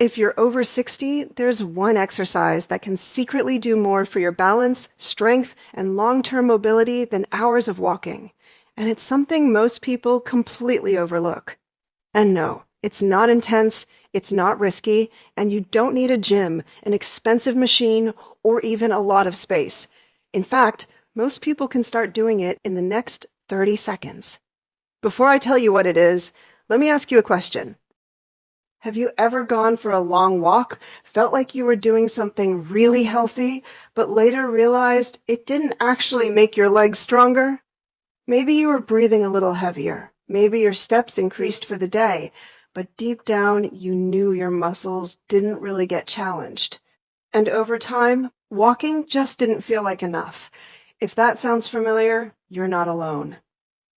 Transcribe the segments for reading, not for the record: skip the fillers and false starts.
if you're over 60, there's one exercise that can secretly do more for your balance, strength, and long-term mobility than hours of walking. And it's something most people completely overlook. And no, it's not intense, it's not risky, and you don't need a gym, an expensive machine, or even a lot of space. In fact, most people can start doing it in the next 30 seconds. Before I tell you what it is, let me ask you a question. Have you ever gone for a long walk, felt like you were doing something really healthy, but later realized it didn't actually make your legs stronger? Maybe you were breathing a little heavier. Maybe your steps increased for the day, but deep down you knew your muscles didn't really get challenged. And over time, walking just didn't feel like enough. If that sounds familiar, you're not alone.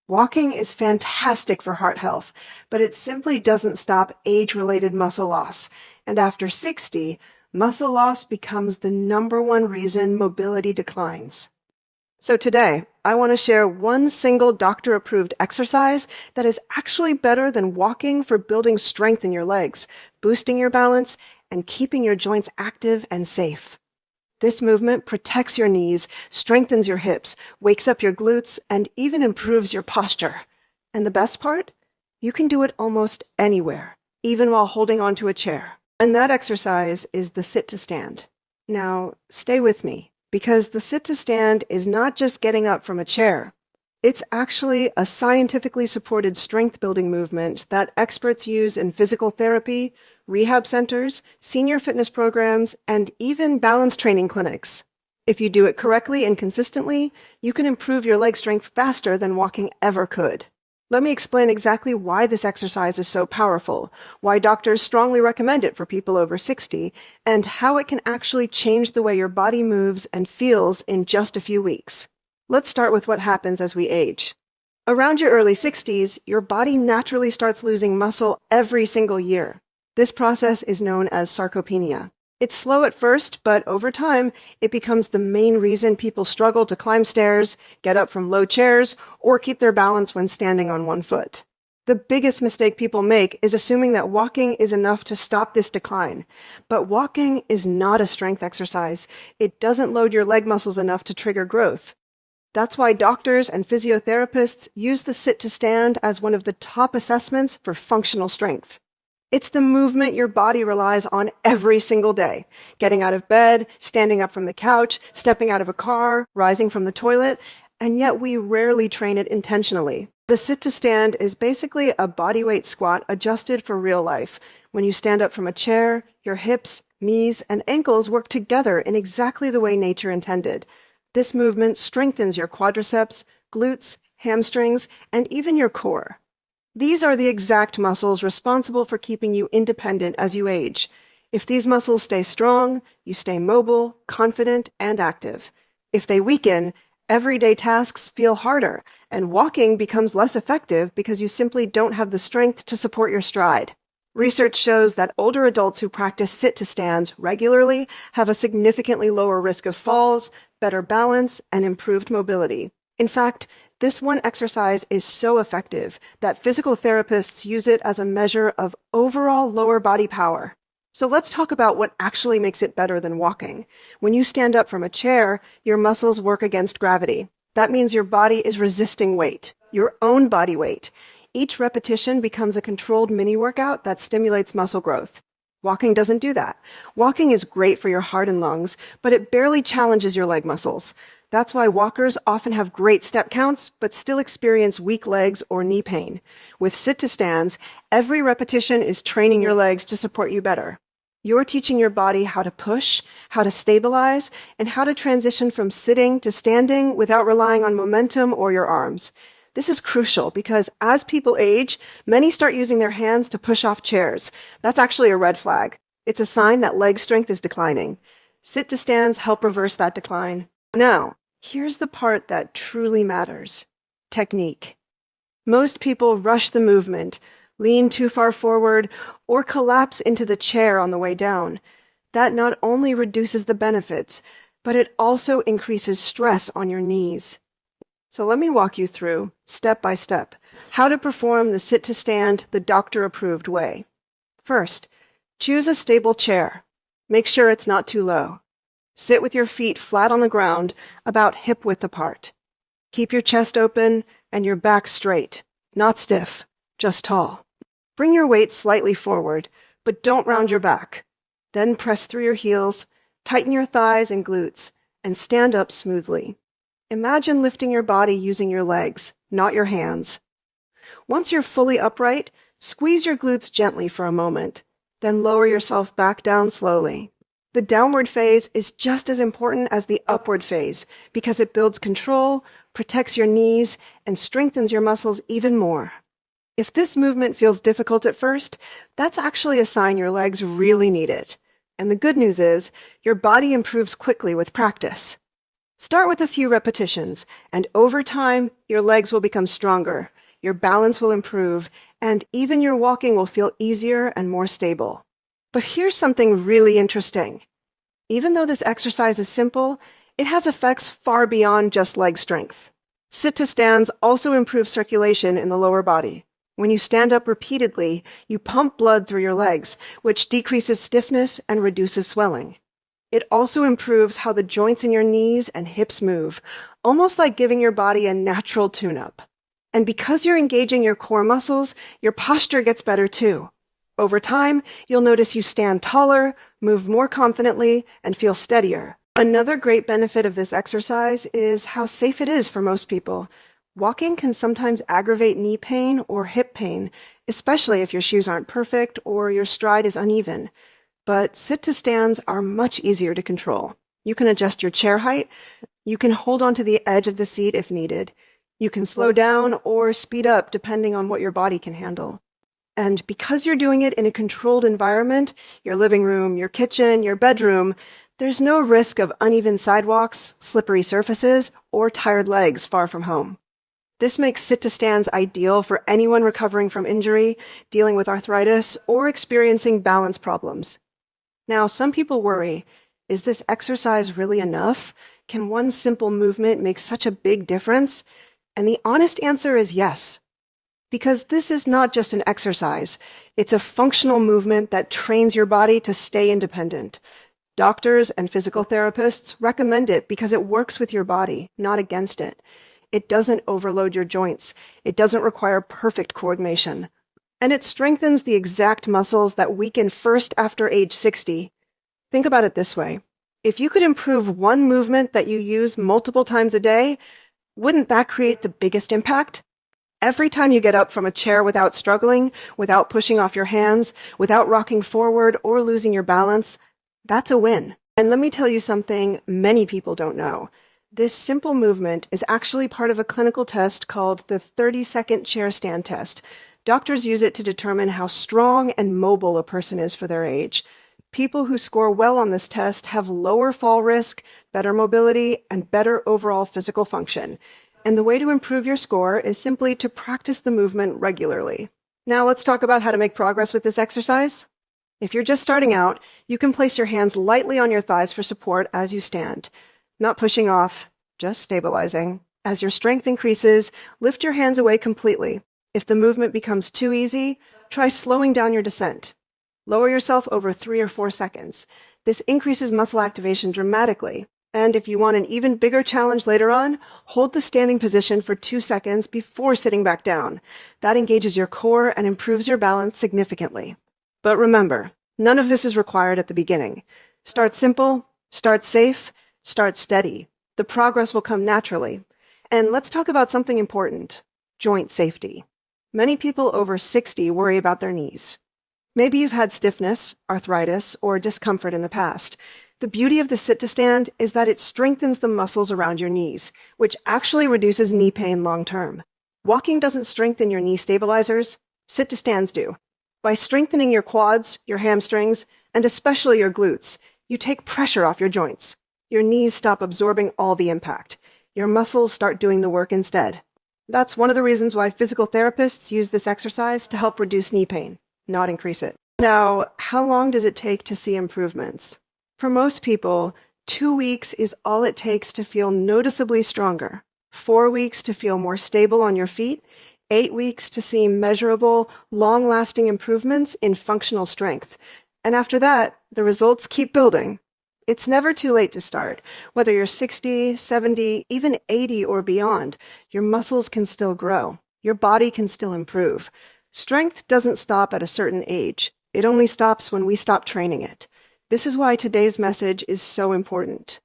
Walking is fantastic for heart health, but it simply doesn't stop age-related muscle loss. And after 60, muscle loss becomes the #1 reason mobility declines. So today, I want to share one single doctor-approved exercise that is actually better than walking for building strength in your legs, boosting your balance, and keeping your joints active and safe. This movement protects your knees, strengthens your hips, wakes up your glutes, and even improves your posture. And the best part? You can do it almost anywhere, even while holding onto a chair. And that exercise is the sit-to-stand. Now, stay with me, because the sit-to-stand is not just getting up from a chair. It's actually a scientifically supported strength-building movement that experts use in physical therapy, rehab centers, senior fitness programs, and even balance training clinics. If you do it correctly and consistently, you can improve your leg strength faster than walking ever could. Let me explain exactly why this exercise is so powerful, why doctors strongly recommend it for people over 60, and how it can actually change the way your body moves and feels in just a few weeks. Let's start with what happens as we age. Around your early 60s, your body naturally starts losing muscle every single year. This process is known as sarcopenia. It's slow at first, but over time, it becomes the main reason people struggle to climb stairs, get up from low chairs, or keep their balance when standing on one foot. The biggest mistake people make is assuming that walking is enough to stop this decline. But walking is not a strength exercise. It doesn't load your leg muscles enough to trigger growth. That's why doctors and physiotherapists use the sit-to-stand as one of the top assessments for functional strength. It's the movement your body relies on every single day. Getting out of bed, standing up from the couch, stepping out of a car, rising from the toilet, and yet we rarely train it intentionally. The sit-to-stand is basically a bodyweight squat adjusted for real life. When you stand up from a chair, your hips, knees, and ankles work together in exactly the way nature intended. This movement strengthens your quadriceps, glutes, hamstrings, and even your core. These are the exact muscles responsible for keeping you independent as you age. If these muscles stay strong, you stay mobile, confident, and active. If they weaken, everyday tasks feel harder, and walking becomes less effective because you simply don't have the strength to support your stride. Research shows that older adults who practice sit-to-stands regularly have a significantly lower risk of falls, better balance, and improved mobility. In fact, this one exercise is so effective that physical therapists use it as a measure of overall lower body power. So let's talk about what actually makes it better than walking. When you stand up from a chair, your muscles work against gravity. That means your body is resisting weight, your own body weight. Each repetition becomes a controlled mini-workout that stimulates muscle growth. Walking doesn't do that. Walking is great for your heart and lungs, but it barely challenges your leg muscles. That's why walkers often have great step counts, but still experience weak legs or knee pain. With sit-to-stands, every repetition is training your legs to support you better. You're teaching your body how to push, how to stabilize, and how to transition from sitting to standing without relying on momentum or your arms. This is crucial because as people age, many start using their hands to push off chairs. That's actually a red flag. It's a sign that leg strength is declining. Sit-to-stands help reverse that decline. Now, here's the part that truly matters: technique. Most people rush the movement, lean too far forward, or collapse into the chair on the way down. That not only reduces the benefits, but it also increases stress on your knees. So let me walk you through, step by step, how to perform the sit-to-stand the doctor-approved way. First, Choose a stable chair. Make sure it's not too low. Sit with your feet flat on the ground, about hip width apart. Keep your chest open and your back straight, not stiff, just tall. Bring your weight slightly forward, but don't round your back. Then press through your heels, tighten your thighs and glutes, and stand up smoothly. Imagine lifting your body using your legs, not your hands. Once you're fully upright, squeeze your glutes gently for a moment, then lower yourself back down slowly. The downward phase is just as important as the upward phase because it builds control, protects your knees, and strengthens your muscles even more. If this movement feels difficult at first, that's actually a sign your legs really need it. And the good news is, your body improves quickly with practice. Start with a few repetitions, and over time, your legs will become stronger, your balance will improve, and even your walking will feel easier and more stable. But here's something really interesting. Even though this exercise is simple, it has effects far beyond just leg strength. Sit-to-stands also improve circulation in the lower body. When you stand up repeatedly, you pump blood through your legs, which decreases stiffness and reduces swelling. It also improves how the joints in your knees and hips move, almost like giving your body a natural tune-up. And because you're engaging your core muscles, your posture gets better too. Over time, you'll notice you stand taller, move more confidently, and feel steadier. Another great benefit of this exercise is how safe it is for most people. Walking can sometimes aggravate knee pain or hip pain, especially if your shoes aren't perfect or your stride is uneven. But sit-to-stands are much easier to control. You can adjust your chair height, you can hold onto the edge of the seat if needed, you can slow down or speed up depending on what your body can handle. And because you're doing it in a controlled environment, your living room, your kitchen, your bedroom, there's no risk of uneven sidewalks, slippery surfaces, or tired legs far from home. This makes sit-to-stands ideal for anyone recovering from injury, dealing with arthritis, or experiencing balance problems. Now, some people worry, is this exercise really enough? Can one simple movement make such a big difference? And the honest answer is yes. Because this is not just an exercise, it's a functional movement that trains your body to stay independent. Doctors and physical therapists recommend it because it works with your body, not against it. It doesn't overload your joints. It doesn't require perfect coordination. And it strengthens the exact muscles that weaken first after age 60. Think about it this way. If you could improve one movement that you use multiple times a day, wouldn't that create the biggest impact? Every time you get up from a chair without struggling, without pushing off your hands, without rocking forward or losing your balance, that's a win. And let me tell you something many people don't know. This simple movement is actually part of a clinical test called the 30-second chair stand test. Doctors use it to determine how strong and mobile a person is for their age. People who score well on this test have lower fall risk, better mobility, and better overall physical function. And the way to improve your score is simply to practice the movement regularly. Now let's talk about how to make progress with this exercise. If you're just starting out, you can place your hands lightly on your thighs for support as you stand. Not pushing off, just stabilizing. As your strength increases, lift your hands away completely. If the movement becomes too easy, try slowing down your descent. Lower yourself over 3 or 4 seconds. This increases muscle activation dramatically. And if you want an even bigger challenge later on, hold the standing position for 2 seconds before sitting back down. That engages your core and improves your balance significantly. But remember, none of this is required at the beginning. Start simple, start safe, start steady. The progress will come naturally. And let's talk about something important, joint safety. Many people over 60 worry about their knees. Maybe you've had stiffness, arthritis, or discomfort in the past. The beauty of the sit-to-stand is that it strengthens the muscles around your knees, which actually reduces knee pain long-term. Walking doesn't strengthen your knee stabilizers, sit-to-stands do. By strengthening your quads, your hamstrings, and especially your glutes, you take pressure off your joints. Your knees stop absorbing all the impact. Your muscles start doing the work instead. That's one of the reasons why physical therapists use this exercise to help reduce knee pain, not increase it. Now, how long does it take to see improvements? For most people, 2 weeks is all it takes to feel noticeably stronger, 4 weeks to feel more stable on your feet, 8 weeks to see measurable, long-lasting improvements in functional strength. And after that, the results keep building. It's never too late to start. Whether you're 60, 70, even 80 or beyond, your muscles can still grow. Your body can still improve. Strength doesn't stop at a certain age. It only stops when we stop training it. This is why today's message is so important.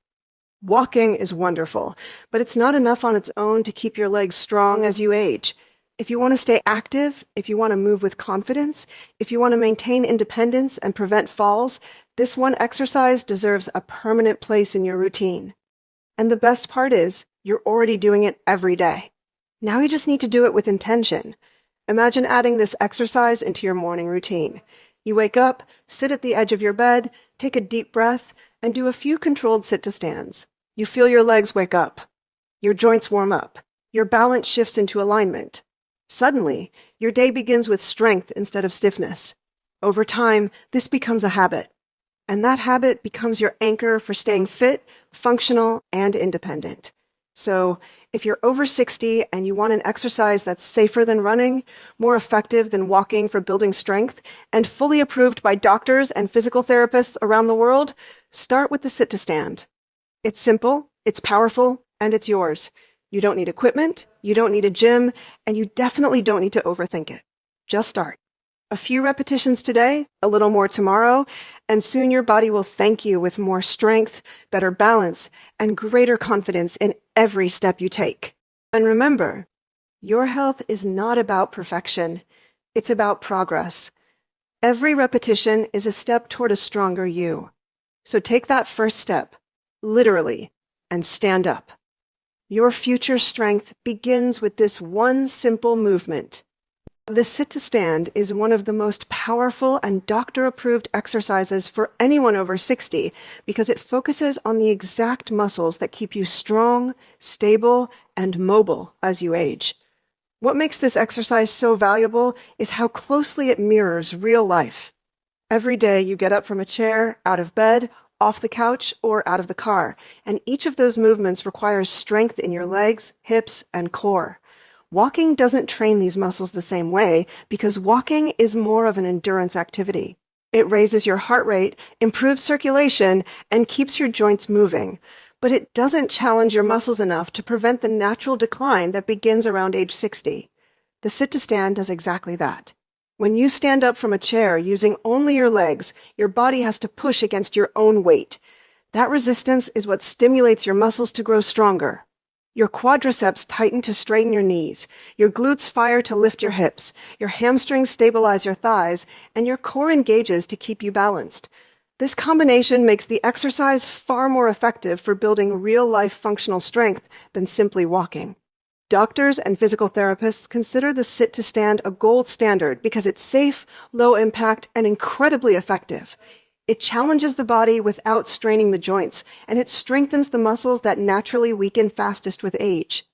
Walking is wonderful, but it's not enough on its own to keep your legs strong as you age. If you want to stay active, if you want to move with confidence, if you want to maintain independence and prevent falls, this one exercise deserves a permanent place in your routine. And the best part is, you're already doing it every day. Now you just need to do it with intention. Imagine adding this exercise into your morning routine. You wake up, sit at the edge of your bed, take a deep breath, and do a few controlled sit-to-stands. You feel your legs wake up. Your joints warm up. Your balance shifts into alignment. Suddenly, your day begins with strength instead of stiffness. Over time, this becomes a habit. And that habit becomes your anchor for staying fit, functional, and independent. So, if you're over 60 and you want an exercise that's safer than running, more effective than walking for building strength, and fully approved by doctors and physical therapists around the world, start with the sit-to-stand. It's simple, it's powerful, and it's yours. You don't need equipment, you don't need a gym, and you definitely don't need to overthink it. Just start. A few repetitions today, a little more tomorrow, and soon your body will thank you with more strength, better balance, and greater confidence in every step you take. And remember, your health is not about perfection. It's about progress. Every repetition is a step toward a stronger you. So take that first step, literally, and stand up. Your future strength begins with this one simple movement. The sit-to-stand is one of the most powerful and doctor-approved exercises for anyone over 60 because it focuses on the exact muscles that keep you strong, stable, and mobile as you age. What makes this exercise so valuable is how closely it mirrors real life. Every day you get up from a chair, out of bed, off the couch, or out of the car, and each of those movements requires strength in your legs, hips, and core. Walking doesn't train these muscles the same way because walking is more of an endurance activity. It raises your heart rate, improves circulation, and keeps your joints moving. But it doesn't challenge your muscles enough to prevent the natural decline that begins around age 60. The sit-to-stand does exactly that. When you stand up from a chair using only your legs, your body has to push against your own weight. That resistance is what stimulates your muscles to grow stronger. Your quadriceps tighten to straighten your knees, your glutes fire to lift your hips, your hamstrings stabilize your thighs, and your core engages to keep you balanced. This combination makes the exercise far more effective for building real-life functional strength than simply walking. Doctors and physical therapists consider the sit-to-stand a gold standard because it's safe, low impact, and incredibly effective. It challenges the body without straining the joints, and it strengthens the muscles that naturally weaken fastest with age.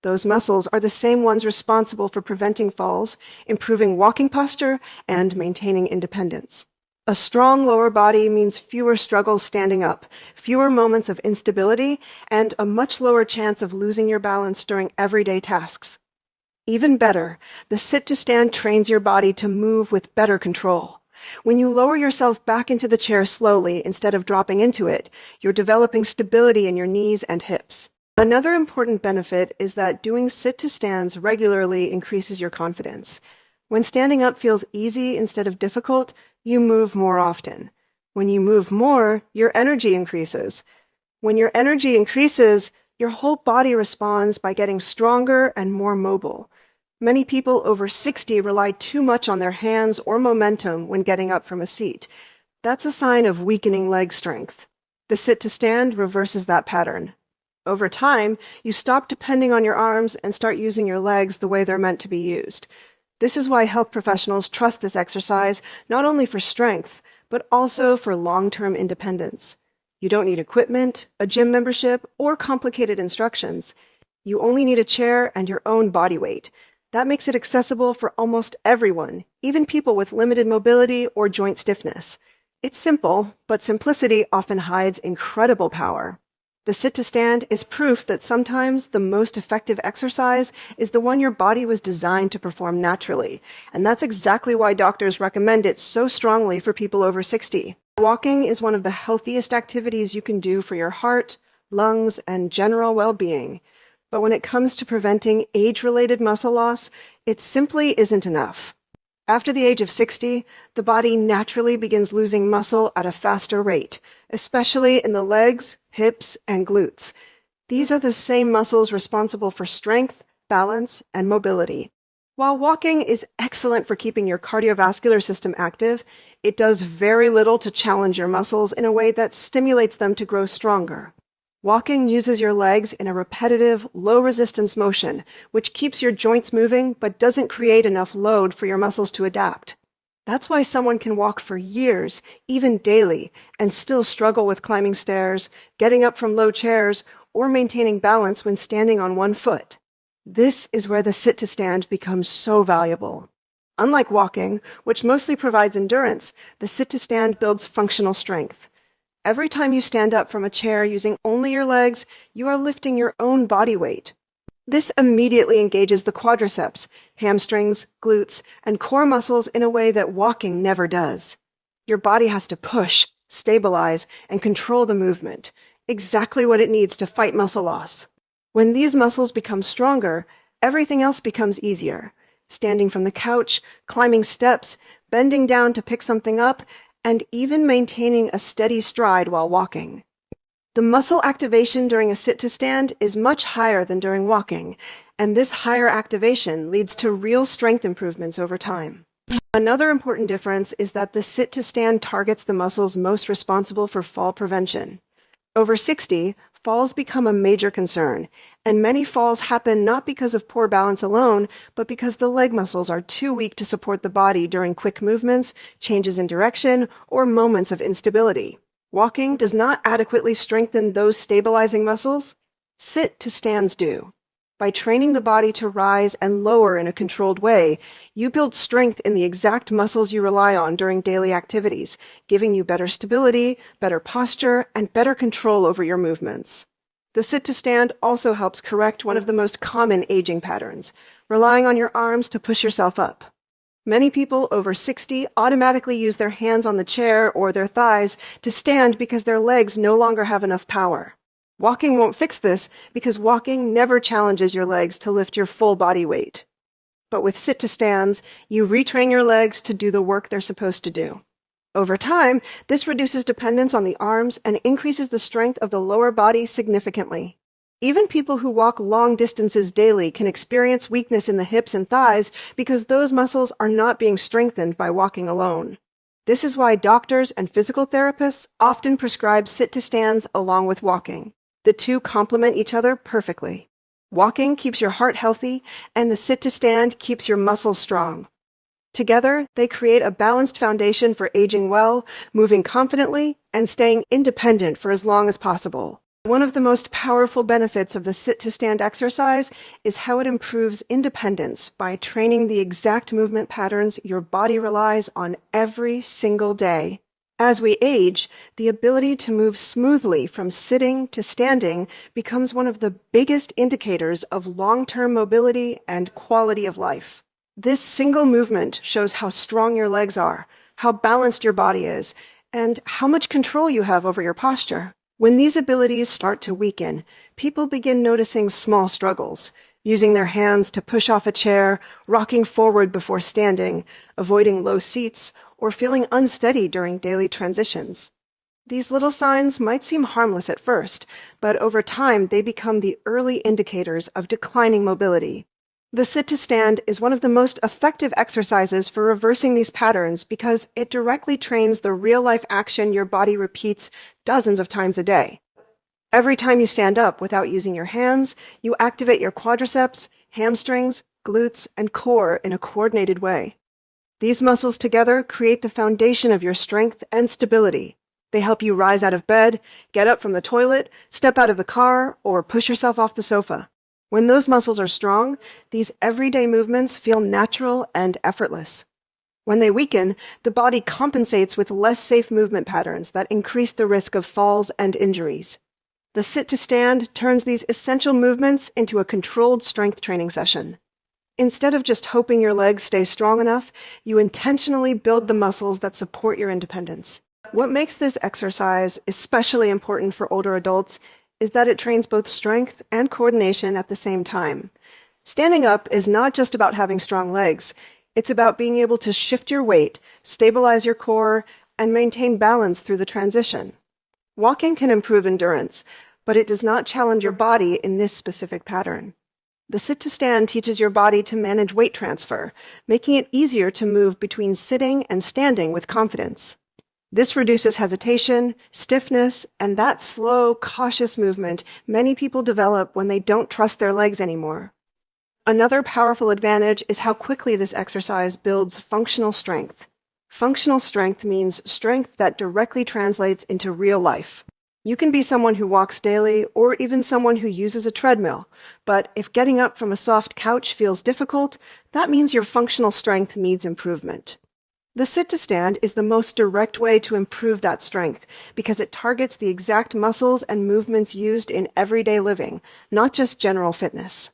Those muscles are the same ones responsible for preventing falls, improving walking posture, and maintaining independence. A strong lower body means fewer struggles standing up, fewer moments of instability, and a much lower chance of losing your balance during everyday tasks. Even better, the sit-to-stand trains your body to move with better control. When you lower yourself back into the chair slowly instead of dropping into it, you're developing stability in your knees and hips. Another important benefit is that doing sit-to-stands regularly increases your confidence. When standing up feels easy instead of difficult, you move more often. When you move more, your energy increases. When your energy increases, your whole body responds by getting stronger and more mobile. Many people over 60 rely too much on their hands or momentum when getting up from a seat. That's a sign of weakening leg strength. The sit-to-stand reverses that pattern. Over time, you stop depending on your arms and start using your legs the way they're meant to be used. This is why health professionals trust this exercise not only for strength, but also for long-term independence. You don't need equipment, a gym membership, or complicated instructions. You only need a chair and your own body weight. That makes it accessible for almost everyone, even people with limited mobility or joint stiffness. It's simple, but simplicity often hides incredible power. The sit to stand is proof that sometimes the most effective exercise is the one your body was designed to perform naturally, and that's exactly why doctors recommend it so strongly for people over 60. Walking is one of the healthiest activities you can do for your heart, lungs, and general well-being. But when it comes to preventing age-related muscle loss, it simply isn't enough. After the age of 60, the body naturally begins losing muscle at a faster rate, especially in the legs, hips, and glutes. These are the same muscles responsible for strength, balance, and mobility. While walking is excellent for keeping your cardiovascular system active, it does very little to challenge your muscles in a way that stimulates them to grow stronger. Walking uses your legs in a repetitive, low-resistance motion, which keeps your joints moving but doesn't create enough load for your muscles to adapt. That's why someone can walk for years, even daily, and still struggle with climbing stairs, getting up from low chairs, or maintaining balance when standing on one foot. This is where the sit-to-stand becomes so valuable. Unlike walking, which mostly provides endurance, the sit-to-stand builds functional strength. Every time you stand up from a chair using only your legs, you are lifting your own body weight. This immediately engages the quadriceps, hamstrings, glutes, and core muscles in a way that walking never does. Your body has to push, stabilize, and control the movement, exactly what it needs to fight muscle loss. When these muscles become stronger, everything else becomes easier. Standing from the couch, climbing steps, bending down to pick something up, and even maintaining a steady stride while walking. The muscle activation during a sit-to-stand is much higher than during walking, and this higher activation leads to real strength improvements over time. Another important difference is that the sit-to-stand targets the muscles most responsible for fall prevention. Over 60, falls become a major concern, and many falls happen not because of poor balance alone, but because the leg muscles are too weak to support the body during quick movements, changes in direction, or moments of instability. Walking does not adequately strengthen those stabilizing muscles. Sit-to-stands do. By training the body to rise and lower in a controlled way, you build strength in the exact muscles you rely on during daily activities, giving you better stability, better posture, and better control over your movements. The sit-to-stand also helps correct one of the most common aging patterns, relying on your arms to push yourself up. Many people over 60 automatically use their hands on the chair or their thighs to stand because their legs no longer have enough power. Walking won't fix this because walking never challenges your legs to lift your full body weight. But with sit-to-stands, you retrain your legs to do the work they're supposed to do. Over time, this reduces dependence on the arms and increases the strength of the lower body significantly. Even people who walk long distances daily can experience weakness in the hips and thighs because those muscles are not being strengthened by walking alone. This is why doctors and physical therapists often prescribe sit-to-stands along with walking. The two complement each other perfectly. Walking keeps your heart healthy, and the sit-to-stand keeps your muscles strong. Together, they create a balanced foundation for aging well, moving confidently, and staying independent for as long as possible. One of the most powerful benefits of the sit-to-stand exercise is how it improves independence by training the exact movement patterns your body relies on every single day. As we age, the ability to move smoothly from sitting to standing becomes one of the biggest indicators of long-term mobility and quality of life. This single movement shows how strong your legs are, how balanced your body is, and how much control you have over your posture. When these abilities start to weaken, people begin noticing small struggles, using their hands to push off a chair, rocking forward before standing, avoiding low seats, or feeling unsteady during daily transitions. These little signs might seem harmless at first, but over time they become the early indicators of declining mobility. The sit-to-stand is one of the most effective exercises for reversing these patterns because it directly trains the real-life action your body repeats dozens of times a day. Every time you stand up without using your hands, you activate your quadriceps, hamstrings, glutes, and core in a coordinated way. These muscles together create the foundation of your strength and stability. They help you rise out of bed, get up from the toilet, step out of the car, or push yourself off the sofa. When those muscles are strong, these everyday movements feel natural and effortless. When they weaken, the body compensates with less safe movement patterns that increase the risk of falls and injuries. The sit to stand turns these essential movements into a controlled strength training session. Instead of just hoping your legs stay strong enough, you intentionally build the muscles that support your independence. What makes this exercise especially important for older adults is that it trains both strength and coordination at the same time. Standing up is not just about having strong legs. It's about being able to shift your weight, stabilize your core, and maintain balance through the transition. Walking can improve endurance, but it does not challenge your body in this specific pattern. The sit-to-stand teaches your body to manage weight transfer, making it easier to move between sitting and standing with confidence. This reduces hesitation, stiffness, and that slow, cautious movement many people develop when they don't trust their legs anymore. Another powerful advantage is how quickly this exercise builds functional strength. Functional strength means strength that directly translates into real life. You can be someone who walks daily or even someone who uses a treadmill, but if getting up from a soft couch feels difficult, that means your functional strength needs improvement. The sit-to-stand is the most direct way to improve that strength because it targets the exact muscles and movements used in everyday living, not just general fitness.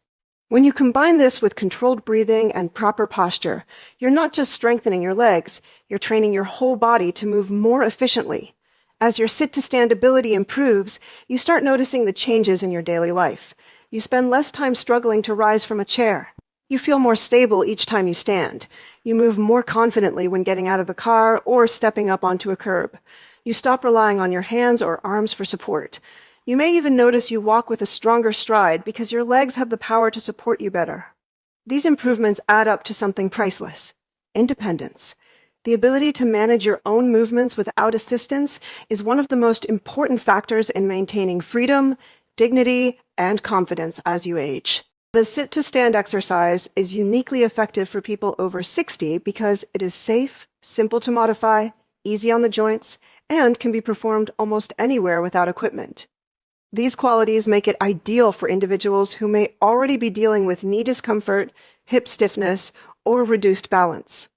When you combine this with controlled breathing and proper posture, you're not just strengthening your legs, you're training your whole body to move more efficiently. As your sit-to-stand ability improves, you start noticing the changes in your daily life. You spend less time struggling to rise from a chair. You feel more stable each time you stand. You move more confidently when getting out of the car or stepping up onto a curb. You stop relying on your hands or arms for support. You may even notice you walk with a stronger stride because your legs have the power to support you better. These improvements add up to something priceless: independence. The ability to manage your own movements without assistance is one of the most important factors in maintaining freedom, dignity, and confidence as you age. The sit-to-stand exercise is uniquely effective for people over 60 because it is safe, simple to modify, easy on the joints, and can be performed almost anywhere without equipment. These qualities make it ideal for individuals who may already be dealing with knee discomfort, hip stiffness, or reduced balance.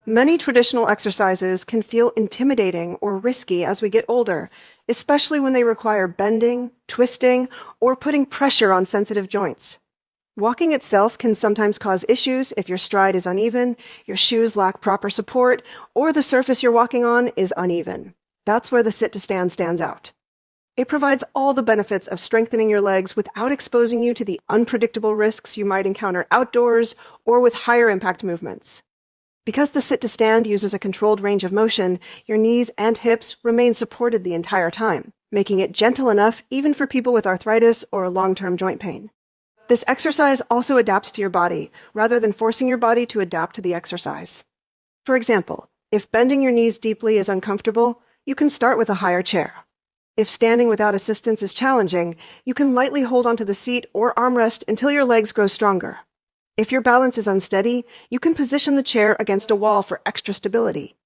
Many traditional exercises can feel intimidating or risky as we get older, especially when they require bending, twisting, or putting pressure on sensitive joints. Walking itself can sometimes cause issues if your stride is uneven, your shoes lack proper support, or the surface you're walking on is uneven. That's where the sit-to-stand stands out. It provides all the benefits of strengthening your legs without exposing you to the unpredictable risks you might encounter outdoors or with higher impact movements. Because the sit-to-stand uses a controlled range of motion, your knees and hips remain supported the entire time, making it gentle enough even for people with arthritis or long-term joint pain. This exercise also adapts to your body, rather than forcing your body to adapt to the exercise. For example, if bending your knees deeply is uncomfortable, you can start with a higher chair. If standing without assistance is challenging, you can lightly hold onto the seat or armrest until your legs grow stronger. If your balance is unsteady, you can position the chair against a wall for extra stability.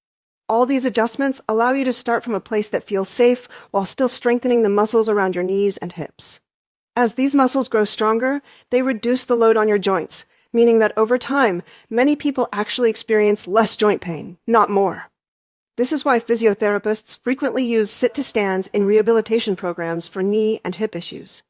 All these adjustments allow you to start from a place that feels safe while still strengthening the muscles around your knees and hips. As these muscles grow stronger, they reduce the load on your joints, meaning that over time, many people actually experience less joint pain, not more. This is why physiotherapists frequently use sit-to-stands in rehabilitation programs for knee and hip issues.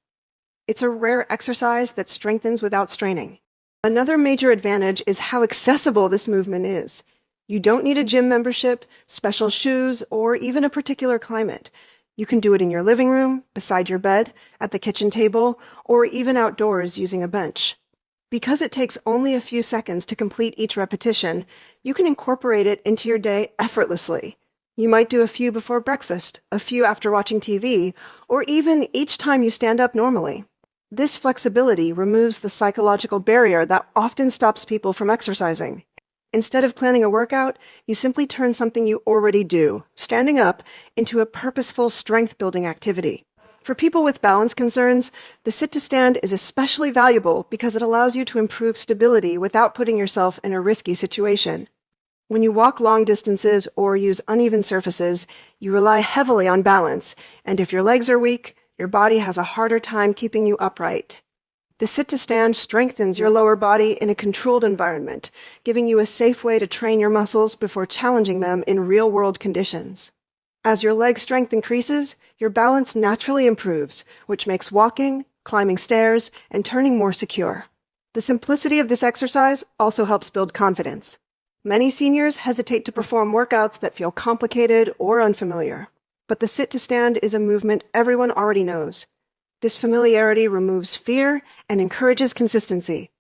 It's a rare exercise that strengthens without straining. Another major advantage is how accessible this movement is. You don't need a gym membership, special shoes, or even a particular climate. You can do it in your living room, beside your bed, at the kitchen table, or even outdoors using a bench. Because it takes only a few seconds to complete each repetition, you can incorporate it into your day effortlessly. You might do a few before breakfast, a few after watching TV, or even each time you stand up normally. This flexibility removes the psychological barrier that often stops people from exercising. Instead of planning a workout, you simply turn something you already do, standing up, into a purposeful strength-building activity. For people with balance concerns, the sit-to-stand is especially valuable because it allows you to improve stability without putting yourself in a risky situation. When you walk long distances or use uneven surfaces, you rely heavily on balance, and if your legs are weak, your body has a harder time keeping you upright. The sit-to-stand strengthens your lower body in a controlled environment, giving you a safe way to train your muscles before challenging them in real-world conditions. As your leg strength increases, your balance naturally improves, which makes walking, climbing stairs, and turning more secure. The simplicity of this exercise also helps build confidence. Many seniors hesitate to perform workouts that feel complicated or unfamiliar, but the sit-to-stand is a movement everyone already knows. This familiarity removes fear and encourages consistency.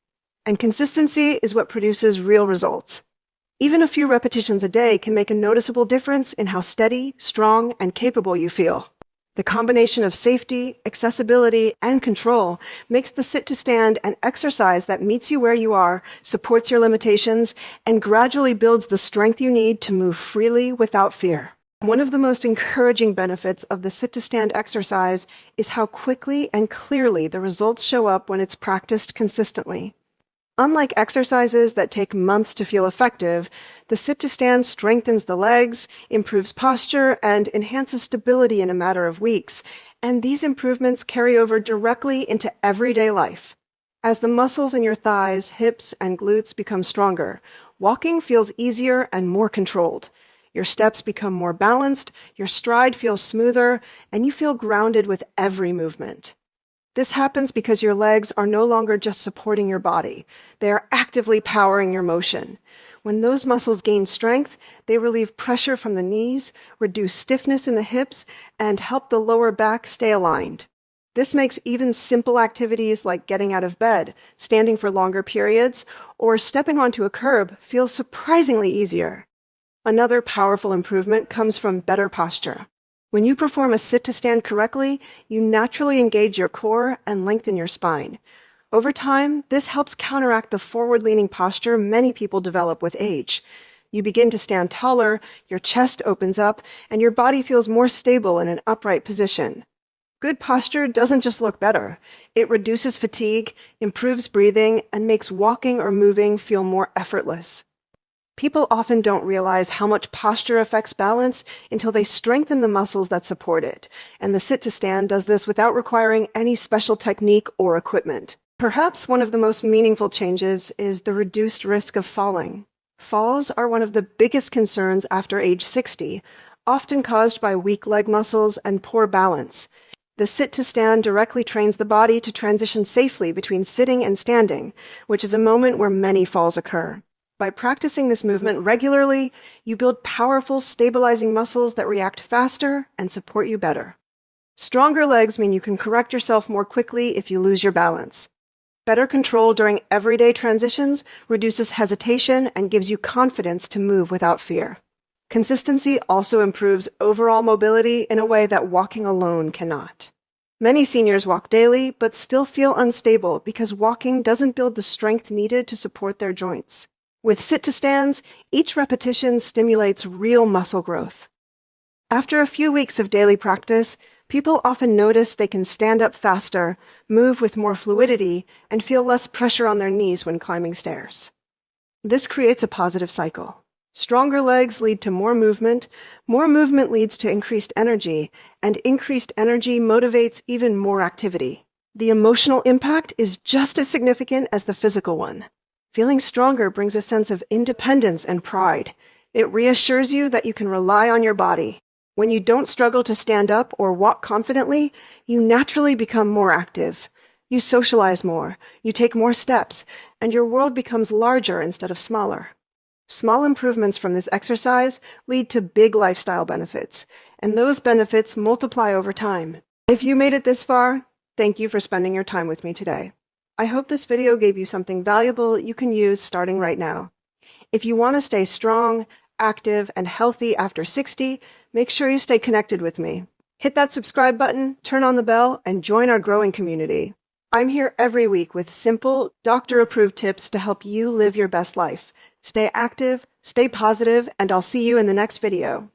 And consistency is what produces real results. Even a few repetitions a day can make a noticeable difference in how steady, strong, and capable you feel. The combination of safety, accessibility, and control makes the sit-to-stand an exercise that meets you where you are, supports your limitations, and gradually builds the strength you need to move freely without fear. One of the most encouraging benefits of the sit-to-stand exercise is how quickly and clearly the results show up when it's practiced consistently. Unlike exercises that take months to feel effective, the sit-to-stand strengthens the legs, improves posture, and enhances stability in a matter of weeks, and these improvements carry over directly into everyday life. As the muscles in your thighs, hips, and glutes become stronger, walking feels easier and more controlled. Your steps become more balanced, your stride feels smoother, and you feel grounded with every movement. This happens because your legs are no longer just supporting your body. They are actively powering your motion. When those muscles gain strength, they relieve pressure from the knees, reduce stiffness in the hips, and help the lower back stay aligned. This makes even simple activities like getting out of bed, standing for longer periods, or stepping onto a curb feel surprisingly easier. Another powerful improvement comes from better posture. When you perform a sit-to-stand correctly, you naturally engage your core and lengthen your spine. Over time, this helps counteract the forward-leaning posture many people develop with age. You begin to stand taller, your chest opens up, and your body feels more stable in an upright position. Good posture doesn't just look better. It reduces fatigue, improves breathing, and makes walking or moving feel more effortless. People often don't realize how much posture affects balance until they strengthen the muscles that support it, and the sit-to-stand does this without requiring any special technique or equipment. Perhaps one of the most meaningful changes is the reduced risk of falling. Falls are one of the biggest concerns after age 60, often caused by weak leg muscles and poor balance. The sit-to-stand directly trains the body to transition safely between sitting and standing, which is a moment where many falls occur. By practicing this movement regularly, you build powerful, stabilizing muscles that react faster and support you better. Stronger legs mean you can correct yourself more quickly if you lose your balance. Better control during everyday transitions reduces hesitation and gives you confidence to move without fear. Consistency also improves overall mobility in a way that walking alone cannot. Many seniors walk daily but still feel unstable because walking doesn't build the strength needed to support their joints. With sit-to-stands, each repetition stimulates real muscle growth. After a few weeks of daily practice, people often notice they can stand up faster, move with more fluidity, and feel less pressure on their knees when climbing stairs. This creates a positive cycle. Stronger legs lead to more movement leads to increased energy, and increased energy motivates even more activity. The emotional impact is just as significant as the physical one. Feeling stronger brings a sense of independence and pride. It reassures you that you can rely on your body. When you don't struggle to stand up or walk confidently, you naturally become more active. You socialize more, you take more steps, and your world becomes larger instead of smaller. Small improvements from this exercise lead to big lifestyle benefits, and those benefits multiply over time. If you made it this far, thank you for spending your time with me today. I hope this video gave you something valuable you can use starting right now. If you want to stay strong, active, and healthy after 60, make sure you stay connected with me. Hit that subscribe button, turn on the bell, and join our growing community. I'm here every week with simple, doctor-approved tips to help you live your best life. Stay active, stay positive, and I'll see you in the next video.